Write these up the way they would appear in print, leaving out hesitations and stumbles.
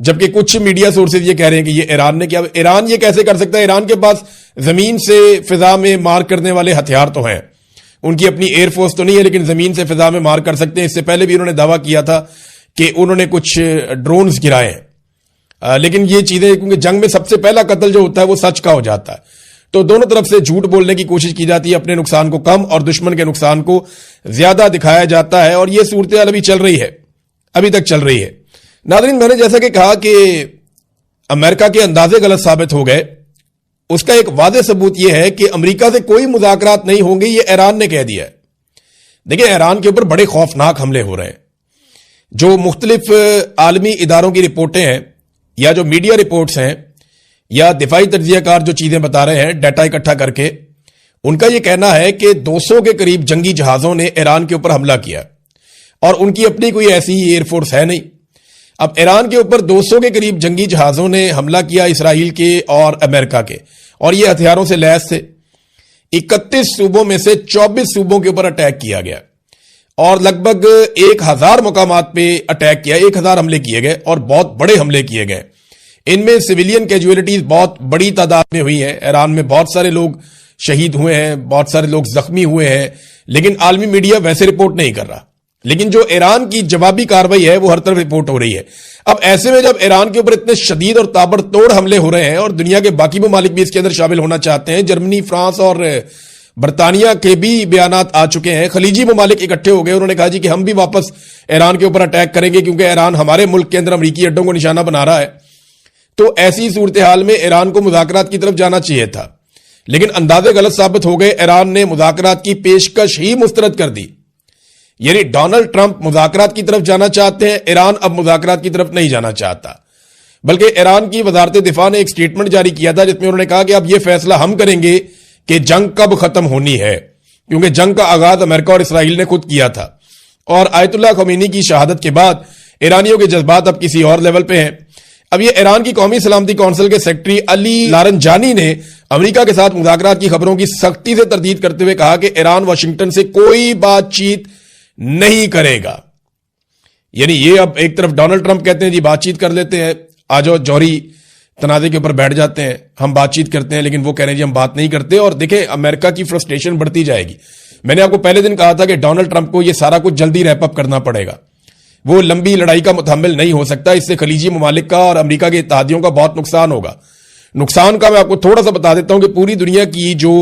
جبکہ کچھ media sources یہ کہہ رہے ہیں کہ یہ ایران نے کیا. ایران یہ کیسے کر سکتا ہے؟ ایران کے پاس زمین سے فضا میں مار کرنے والے ہتھیار تو ہیں, ان کی اپنی ایئر فورس تو نہیں ہے, لیکن زمین سے فضا میں مار کر سکتے ہیں. اس سے پہلے بھی انہوں نے دعویٰ کیا تھا کہ انہوں نے کچھ ڈرونز گرائے ہیں, لیکن یہ چیزیں, کیونکہ جنگ میں سب سے پہلا قتل جو ہوتا ہے وہ سچ کا ہو جاتا ہے, تو دونوں طرف سے جھوٹ بولنے کی کوشش کی جاتی ہے, اپنے نقصان کو کم اور دشمن کے نقصان کو زیادہ دکھایا جاتا ہے, اور یہ صورتحال ابھی چل رہی ہے, ابھی تک چل رہی ہے. ناظرین, میں نے جیسا کہ کہا کہ امریکہ کے اندازے غلط ثابت ہو گئے, اس کا ایک واضح ثبوت یہ ہے کہ امریکہ سے کوئی مذاکرات نہیں ہوں گے, یہ ایران نے کہہ دیا ہے. دیکھیں, ایران کے اوپر بڑے خوفناک حملے ہو رہے ہیں. جو مختلف عالمی اداروں کی رپورٹیں ہیں, یا جو میڈیا رپورٹس ہیں, یا دفاعی تجزیہ کار جو چیزیں بتا رہے ہیں ڈیٹا اکٹھا کر کے, ان کا یہ کہنا ہے کہ 200 کے قریب جنگی جہازوں نے ایران کے اوپر حملہ کیا, اور ان کی اپنی کوئی ایسی ایئر فورس ہے نہیں. اب ایران کے اوپر 200 کے قریب جنگی جہازوں نے حملہ کیا, اسرائیل کے اور امریکہ کے, اور یہ ہتھیاروں سے لیس تھے. 31 صوبوں میں سے 24 صوبوں کے اوپر اٹیک کیا گیا, اور لگ بھگ 1000 مقامات پہ اٹیک کیا, 1000 حملے کیے گئے, اور بہت بڑے حملے کیے گئے. ان میں سویلین کیجویلٹیز بہت بڑی تعداد میں ہوئی ہیں. ایران میں بہت سارے لوگ شہید ہوئے ہیں, بہت سارے لوگ زخمی ہوئے ہیں, لیکن عالمی میڈیا ویسے رپورٹ نہیں کر رہا. لیکن جو ایران کی جوابی کارروائی ہے وہ ہر طرف رپورٹ ہو رہی ہے. اب ایسے میں جب ایران کے اوپر اتنے شدید اور تابڑ توڑ حملے ہو رہے ہیں, اور دنیا کے باقی ممالک بھی اس کے اندر شامل ہونا چاہتے ہیں, جرمنی, فرانس اور برطانیہ کے بھی بیانات آ چکے ہیں, خلیجی ممالک اکٹھے ہو گئے, انہوں نے کہا جی کہ ہم بھی واپس ایران کے اوپر اٹیک کریں گے کیونکہ ایران ہمارے ملک کے اندر امریکی اڈوں کو نشانہ بنا رہا ہے. تو ایسی صورتحال میں ایران کو مذاکرات کی طرف جانا چاہیے تھا, لیکن اندازے غلط ثابت ہو گئے. ایران نے مذاکرات کی پیشکش ہی مسترد کر دی. یعنی ڈونلڈ ٹرمپ مذاکرات کی طرف جانا چاہتے ہیں, ایران اب مذاکرات کی طرف نہیں جانا چاہتا. بلکہ ایران کی وزارت دفاع نے ایک سٹیٹمنٹ جاری کیا تھا جس میں انہوں نے کہا کہ اب یہ فیصلہ ہم کریں گے کہ جنگ کب ختم ہونی ہے, کیونکہ جنگ کا آغاز امریکہ اور اسرائیل نے خود کیا تھا. اور آیت اللہ خمینی کی شہادت کے بعد ایرانیوں کے جذبات اب کسی اور لیول پہ ہیں. اب یہ ایران کی قومی سلامتی کونسل کے سیکرٹری علی لارنجانی نے امریکہ کے ساتھ مذاکرات کی خبروں کی سختی سے تردید کرتے ہوئے کہا کہ ایران واشنگٹن سے کوئی بات چیت نہیں کرے گا. یعنی یہ اب ایک طرف ڈونلڈ ٹرمپ کہتے ہیں جی بات چیت کر لیتے ہیں, آ جاؤ جوہری تنازع کے اوپر بیٹھ جاتے ہیں, ہم بات چیت کرتے ہیں, لیکن وہ کہہ رہے ہیں جی ہم بات نہیں کرتے. اور دیکھیں, امریکہ کی فرسٹریشن بڑھتی جائے گی. میں نے آپ کو پہلے دن کہا تھا کہ ڈونلڈ ٹرمپ کو یہ سارا کچھ جلدی ریپ اپ کرنا پڑے گا, وہ لمبی لڑائی کا متحمل نہیں ہو سکتا. اس سے خلیجی ممالک کا اور امریکہ کے اتحادیوں کا بہت نقصان ہوگا. نقصان کا میں آپ کو تھوڑا سا بتا دیتا ہوں کہ پوری دنیا کی جو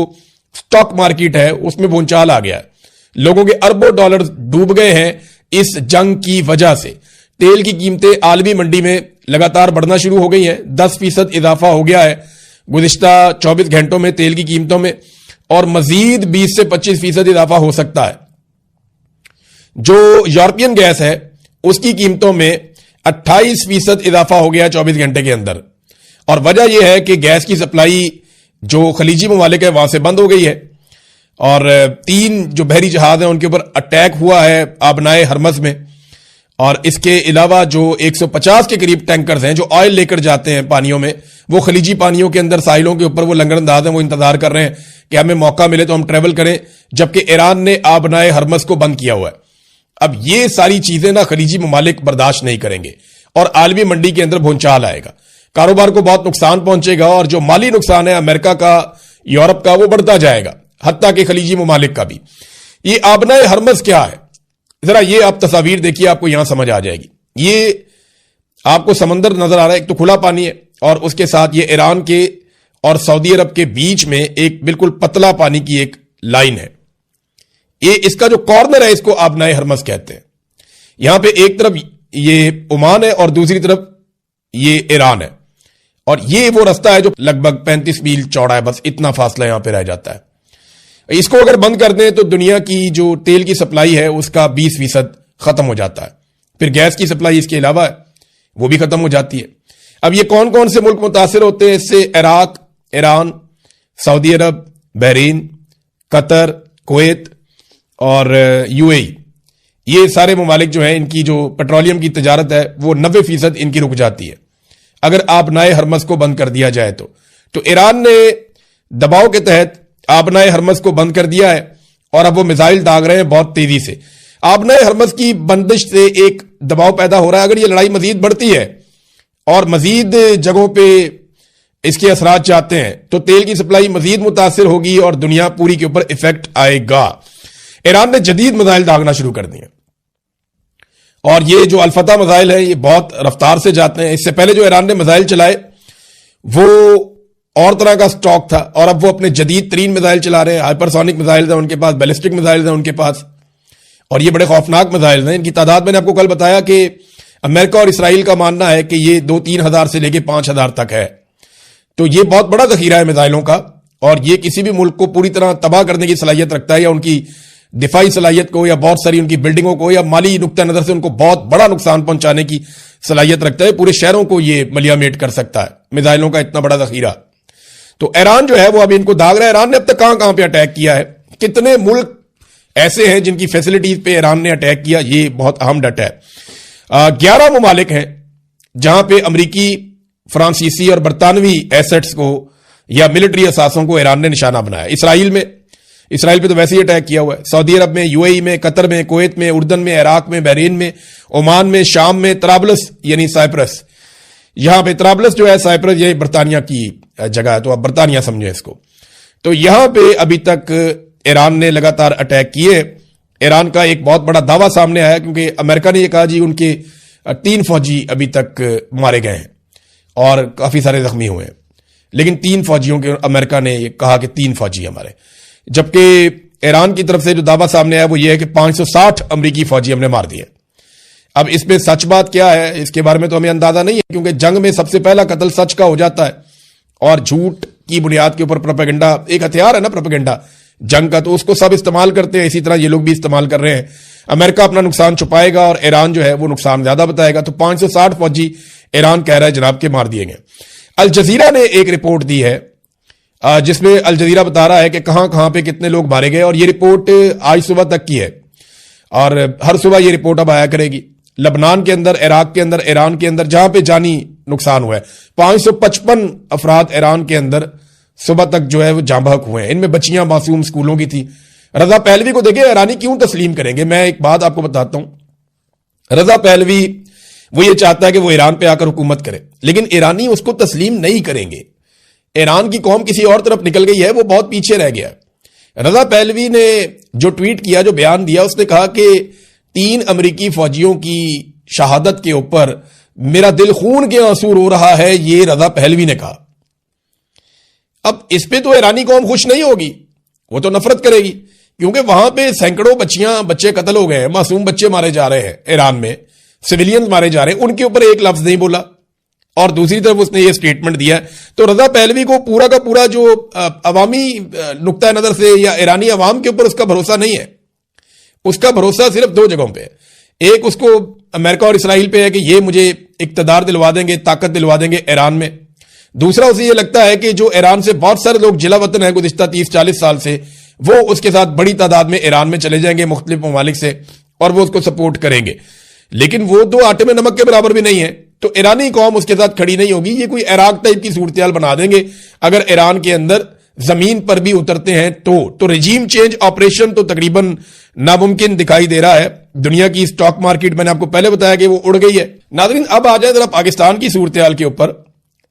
سٹاک مارکیٹ ہے اس میں بھونچال آ گیا ہے. لوگوں کے اربوں ڈالر ڈوب گئے ہیں اس جنگ کی وجہ سے. تیل کی قیمتیں عالمی منڈی میں لگاتار بڑھنا شروع ہو گئی ہیں. 10% اضافہ ہو گیا ہے گزشتہ 24 گھنٹوں میں تیل کی قیمتوں میں, اور مزید 20 سے 25% اضافہ ہو سکتا ہے. جو یورپین گیس ہے اس کی قیمتوں میں 28% اضافہ ہو گیا 24 گھنٹے کے اندر. اور وجہ یہ ہے کہ گیس کی سپلائی جو خلیجی ممالک ہے وہاں سے بند ہو گئی ہے, اور 3 جو بحری جہاز ہیں ان کے اوپر اٹیک ہوا ہے آبنائے ہرمز میں. اور اس کے علاوہ جو 150 کے قریب ٹینکرز ہیں جو آئل لے کر جاتے ہیں پانیوں میں, وہ خلیجی پانیوں کے اندر ساحلوں کے اوپر وہ لنگر انداز ہیں, وہ انتظار کر رہے ہیں کہ ہمیں موقع ملے تو ہم ٹریول کریں, جبکہ ایران نے آبنائے ہرمز کو بند کیا ہوا ہے. اب یہ ساری چیزیں نا خلیجی ممالک برداشت نہیں کریں گے, اور عالمی منڈی کے اندر بھونچال آئے گا, کاروبار کو بہت نقصان پہنچے گا, اور جو مالی نقصان ہے امریکہ کا, یورپ کا, وہ بڑھتا جائے گا, حتیٰ کہ خلیجی ممالک کا بھی. یہ آبنائے ہرمز کیا ہے, ذرا یہ آپ تصاویر دیکھیے, آپ کو یہاں سمجھ آ جائے گی. یہ آپ کو سمندر نظر آ رہا ہے, ایک تو کھلا پانی ہے, اور اس کے ساتھ یہ ایران کے اور سعودی عرب کے بیچ میں ایک بالکل پتلا پانی کی ایک لائن ہے. یہ اس کا جو کارنر ہے اس کو آبنائے ہرمز کہتے ہیں. یہاں پہ ایک طرف یہ عمان ہے اور دوسری طرف یہ ایران ہے, اور یہ وہ رستہ ہے جو لگ بھگ 35 میل چوڑا ہے, بس اتنا فاصلہ یہاں پہ رہ جاتا ہے. اس کو اگر بند کر دیں تو دنیا کی جو تیل کی سپلائی ہے اس کا 20% ختم ہو جاتا ہے. پھر گیس کی سپلائی اس کے علاوہ ہے وہ بھی ختم ہو جاتی ہے. اب یہ کون کون سے ملک متاثر ہوتے ہیں اس سے؟ عراق, ایران, سعودی عرب, بحرین, قطر, کویت اور UAE. یہ سارے ممالک جو ہیں ان کی جو پیٹرولیم کی تجارت ہے وہ 90% ان کی رک جاتی ہے اگر آبنائے ہرمز کو بند کر دیا جائے تو ایران نے دباؤ کے تحت آبنائے ہرمز کو بند کر دیا ہے, اور اب وہ میزائل داغ رہے ہیں بہت تیزی سے. آبنائے ہرمز کی بندش سے ایک دباؤ پیدا ہو رہا ہے. اگر یہ لڑائی مزید بڑھتی ہے اور مزید جگہوں پہ اس کے اثرات چاہتے ہیں تو تیل کی سپلائی مزید متاثر ہوگی اور دنیا پوری کے اوپر ایفیکٹ آئے گا. ایران نے جدید میزائل داغنا شروع کر دیے اور یہ جو الفتح میزائل ہے یہ بہت رفتار سے جاتے ہیں. اس سے پہلے جو ایران نے میزائل چلائے وہ اور طرح کا سٹاک تھا اور اب وہ اپنے جدید ترین میزائل چلا رہے ہیں. ہائپرسونک میزائل ہیں ان کے پاس, بیلسٹک میزائل ہیں ان کے پاس, اور یہ بڑے خوفناک میزائل ہیں. ان کی تعداد میں نے آپ کو کل بتایا کہ امریکہ اور اسرائیل کا ماننا ہے کہ یہ 2-3 ہزار سے لے کے 5 ہزار تک ہے. تو یہ بہت بڑا ذخیرہ ہے میزائلوں کا اور یہ کسی بھی ملک کو پوری طرح تباہ کرنے کی صلاحیت رکھتا ہے, یا ان کی دفاعی صلاحیت کو یا بہت ساری ان کی بلڈنگوں کو یا مالی نقطہ نظر سے ان کو بہت بڑا نقصان پہنچانے کی صلاحیت رکھتا ہے. پورے شہروں کو یہ ملیامیٹ کر سکتا ہے میزائلوں کا اتنا بڑا ذخیرہ. تو ایران جو ہے وہ ابھی ان کو داغ رہا ہے. ایران نے اب تک کہاں کہاں پہ اٹیک کیا ہے, کتنے ملک ایسے ہیں جن کی فیسلٹیز پہ ایران نے اٹیک کیا, یہ بہت اہم ڈیٹا ہے. 11 ممالک ہیں جہاں پہ امریکی, فرانسیسی اور برطانوی ایسٹس کو یا ملٹری اثاثوں کو ایران نے نشانہ بنایا. اسرائیل پہ تو ویسے ہی اٹیک کیا ہوا ہے. سعودی عرب میں, UAE میں, قطر میں, کویت میں, اردن میں, عراق میں, بحرین میں, عمان میں, شام میں, طرابلس یعنی سائپرس, یہاں پہ طرابلس جو ہے سائپرس یہ برطانیہ کی جگہ ہے تو اب برطانیہ سمجھیں اس کو. تو یہاں پہ ابھی تک ایران نے لگاتار اٹیک کیے. ایران کا ایک بہت بڑا دعویٰ سامنے آیا کیونکہ امریکہ نے یہ کہا جی ان کے 3 فوجی ابھی تک مارے گئے ہیں اور کافی سارے زخمی ہوئے ہیں, لیکن 3 فوجیوں کے امریکہ نے یہ کہا کہ 3 فوجی ہمارے, جبکہ ایران کی طرف سے جو دعویٰ سامنے آیا وہ یہ ہے کہ 560 امریکی فوجی ہم نے مار دیے. اب اس میں سچ بات کیا ہے اس کے بارے میں تو ہمیں اندازہ نہیں ہے کیونکہ جنگ میں سب سے پہلا قتل سچ کا ہو جاتا ہے اور جھوٹ کی بنیاد کے اوپر پروپیگنڈا ایک ہتھیار ہے نا, پروپیگنڈا جنگ کا, تو اس کو سب استعمال کرتے ہیں. اسی طرح یہ لوگ بھی استعمال کر رہے ہیں. امریکہ اپنا نقصان چھپائے گا اور ایران جو ہے وہ نقصان زیادہ بتائے گا. تو 560 فوجی ایران کہہ رہا ہے جناب کے مار دیے گئے. الجزیرہ نے ایک رپورٹ دی ہے جس میں الجزیرہ بتا رہا ہے کہ کہاں کہاں پہ کتنے لوگ مارے گئے, اور یہ رپورٹ آج صبح تک کی ہے اور ہر صبح یہ رپورٹ اب آیا کرے گی. لبنان کے اندر, عراق کے اندر, ایران کے اندر جہاں پہ جانی نقصان ہوا ہے 555 افراد ایران کے اندر صبح تک جو ہے وہ جاں بحق ہوئے ہیں. ان میں بچیاں معصوم اسکولوں کی تھی. رضا پہلوی کو دیکھیں ایرانی کیوں تسلیم کریں گے. میں ایک بات آپ کو بتاتا ہوں, رضا پہلوی وہ یہ چاہتا ہے کہ وہ ایران پہ آ کر حکومت کرے, لیکن ایرانی اس کو تسلیم نہیں کریں گے. ایران کی قوم کسی اور طرف نکل گئی ہے, وہ بہت پیچھے رہ گیا. رضا پہلوی نے جو ٹویٹ کیا, جو بیان دیا, اس نے کہا کہ 3 امریکی فوجیوں کی شہادت کے اوپر میرا دل خون کے آنسو رو رہا ہے, یہ رضا پہلوی نے کہا. اب اس پہ تو ایرانی قوم خوش نہیں ہوگی, وہ تو نفرت کرے گی کیونکہ وہاں پہ سینکڑوں بچے قتل ہو گئے ہیں, معصوم بچے مارے جا رہے ہیں ایران میں, سویلینز مارے جا رہے ہیں, ان کے اوپر ایک لفظ نہیں بولا. اور دوسری طرف اس نے یہ سٹیٹمنٹ دیا ہے. تو رضا پہلوی کو پورا کا پورا جو عوامی نقطہ نظر سے یا ایرانی عوام کے اوپر اس کا بھروسہ نہیں ہے. اس کا بھروسہ صرف 2 جگہوں پہ ہے. ایک اس کو امریکہ اور اسرائیل پہ ہے کہ یہ مجھے اقتدار دلوا دیں گے, طاقت دلوا دیں گے ایران میں. دوسرا اسے یہ لگتا ہے کہ جو ایران سے بہت سارے لوگ جلا وطن ہیں گزشتہ 30-40 سال سے, وہ اس کے ساتھ بڑی تعداد میں ایران میں چلے جائیں گے مختلف ممالک سے اور وہ اس کو سپورٹ کریں گے. لیکن وہ 2 آٹے میں نمک کے برابر بھی نہیں ہے, تو ایرانی قوم اس کے ساتھ کھڑی نہیں ہوگی. یہ کوئی عراق ٹائپ کی صورتحال بنا دیں گے اگر ایران کے اندر زمین پر بھی اترتے ہیں تو رجیم چینج آپریشن تو تقریباً ناممکن دکھائی دے رہا ہے. دنیا کی سٹاک مارکیٹ میں نے آپ کو پہلے بتایا کہ وہ اڑ گئی ہے. ناظرین اب آ جائے ذرا پاکستان کی صورتحال کے اوپر.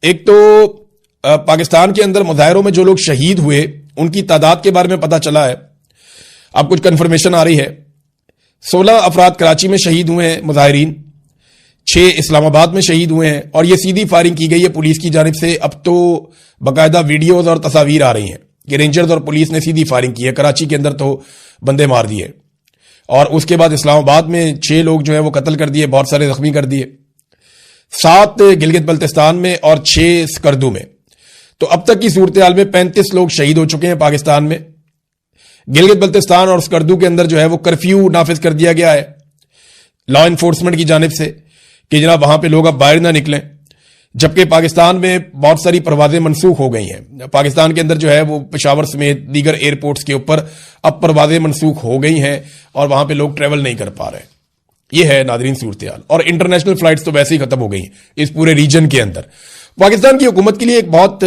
ایک تو پاکستان کے اندر مظاہروں میں جو لوگ شہید ہوئے ان کی تعداد کے بارے میں پتا چلا ہے, اب کچھ کنفرمیشن آ رہی ہے. 16 افراد کراچی میں شہید ہوئے ہیں مظاہرین, 6 اسلام آباد میں شہید ہوئے ہیں, اور یہ سیدھی فائرنگ کی گئی ہے پولیس کی جانب سے. اب تو باقاعدہ ویڈیوز اور تصاویر آ رہی ہیں کہ رینجرز اور پولیس نے سیدھی فائرنگ کی ہے. کراچی کے اندر تو بندے مار دیے, اور اس کے بعد اسلام آباد میں 6 لوگ جو ہے وہ قتل کر دیے, بہت سارے زخمی کر دیے, 7 گلگت بلتستان میں اور 6 سکردو میں. تو اب تک کی صورتحال میں 35 لوگ شہید ہو چکے ہیں پاکستان میں. گلگت بلتستان اور سکردو کے اندر جو ہے وہ کرفیو نافذ کر دیا گیا ہے لا انفورسمنٹ کی جانب سے کہ جناب وہاں پہ لوگ اب باہر نہ نکلیں, جبکہ پاکستان میں بہت ساری پروازیں منسوخ ہو گئی ہیں. پاکستان کے اندر جو ہے وہ پشاور سمیت دیگر ایئرپورٹس کے اوپر اب پروازیں منسوخ ہو گئی ہیں اور وہاں پہ لوگ ٹریول نہیں کر پا رہے. یہ ہے ناظرین صورتحال, اور انٹرنیشنل فلائٹس تو ویسے ہی ختم ہو گئی ہیں اس پورے ریجن کے اندر. پاکستان کی حکومت کے لیے ایک بہت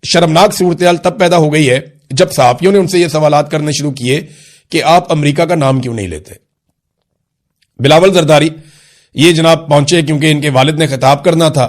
شرمناک صورتحال تب پیدا ہو گئی ہے جب صحافیوں نے ان سے یہ سوالات کرنے شروع کیے کہ آپ امریکہ کا نام کیوں نہیں لیتے. بلاول زرداری یہ جناب پہنچے کیونکہ ان کے والد نے خطاب کرنا تھا,